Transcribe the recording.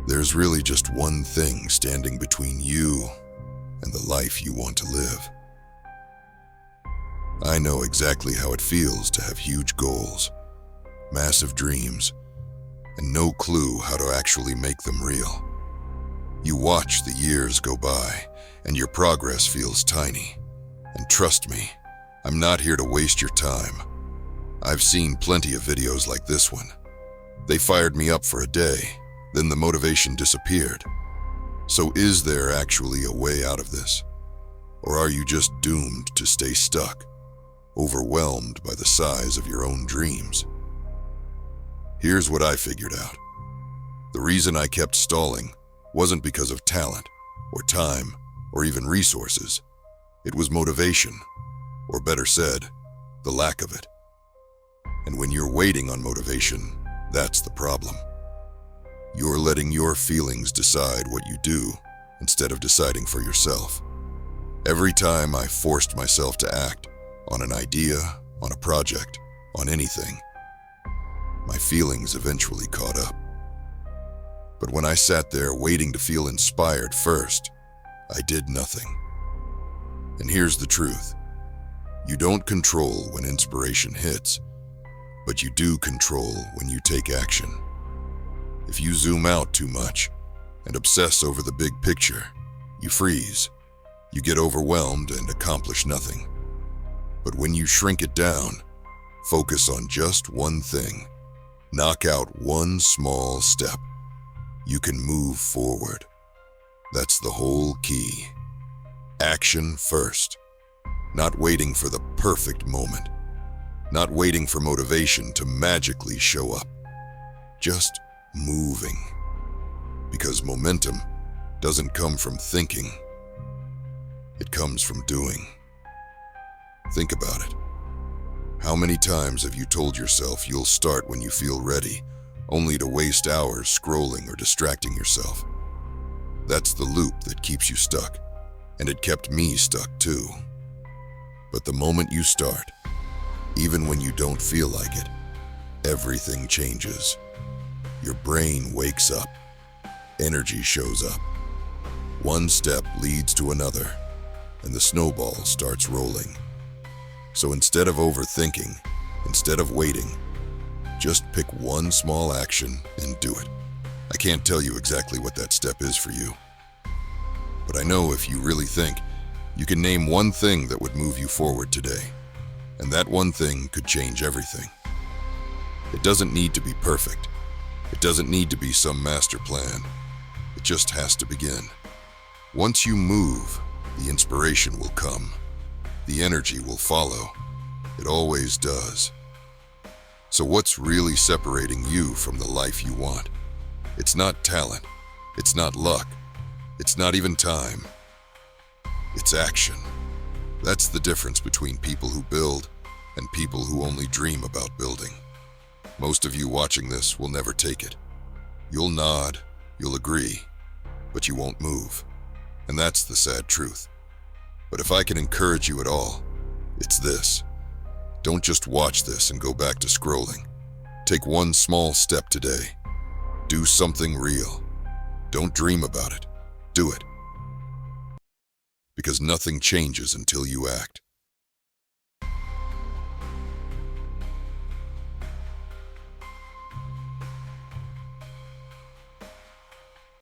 There's really just one thing standing between you and the life you want to live. I know exactly how it feels to have huge goals, massive dreams, and no clue how to actually make them real. You watch the years go by, and your progress feels tiny. And trust me, I'm not here to waste your time. I've seen plenty of videos like this one. They fired me up for a day, then the motivation disappeared. So is there actually a way out of this? Or are you just doomed to stay stuck, overwhelmed by the size of your own dreams? Here's what I figured out. The reason I kept stalling wasn't because of talent, or time, or even resources. It was motivation, or better said, the lack of it. And when you're waiting on motivation, that's the problem. You're letting your feelings decide what you do instead of deciding for yourself. Every time I forced myself to act on an idea, on a project, on anything, my feelings eventually caught up. But when I sat there waiting to feel inspired first, I did nothing. And here's the truth. You don't control when inspiration hits, but you do control when you take action. If you zoom out too much and obsess over the big picture, you freeze. You get overwhelmed and accomplish nothing. But when you shrink it down, focus on just one thing, knock out one small step, you can move forward. That's the whole key. Action first. Not waiting for the perfect moment. Not waiting for motivation to magically show up. Just moving. Because momentum doesn't come from thinking. It comes from doing. Think about it. How many times have you told yourself you'll start when you feel ready, only to waste hours scrolling or distracting yourself? That's the loop that keeps you stuck, and it kept me stuck too. But the moment you start, even when you don't feel like it, everything changes. Your brain wakes up, energy shows up. One step leads to another, and the snowball starts rolling. So instead of overthinking, instead of waiting, just pick one small action and do it. I can't tell you exactly what that step is for you, but I know if you really think, you can name one thing that would move you forward today, and that one thing could change everything. It doesn't need to be perfect. It doesn't need to be some master plan. It just has to begin. Once you move, the inspiration will come. The energy will follow. It always does. So what's really separating you from the life you want? It's not talent. It's not luck. It's not even time. It's action. That's the difference between people who build and people who only dream about building. Most of you watching this will never take it. You'll nod, you'll agree, but you won't move. And that's the sad truth. But if I can encourage you at all, it's this. Don't just watch this and go back to scrolling. Take one small step today. Do something real. Don't dream about it. Do it. Because nothing changes until you act.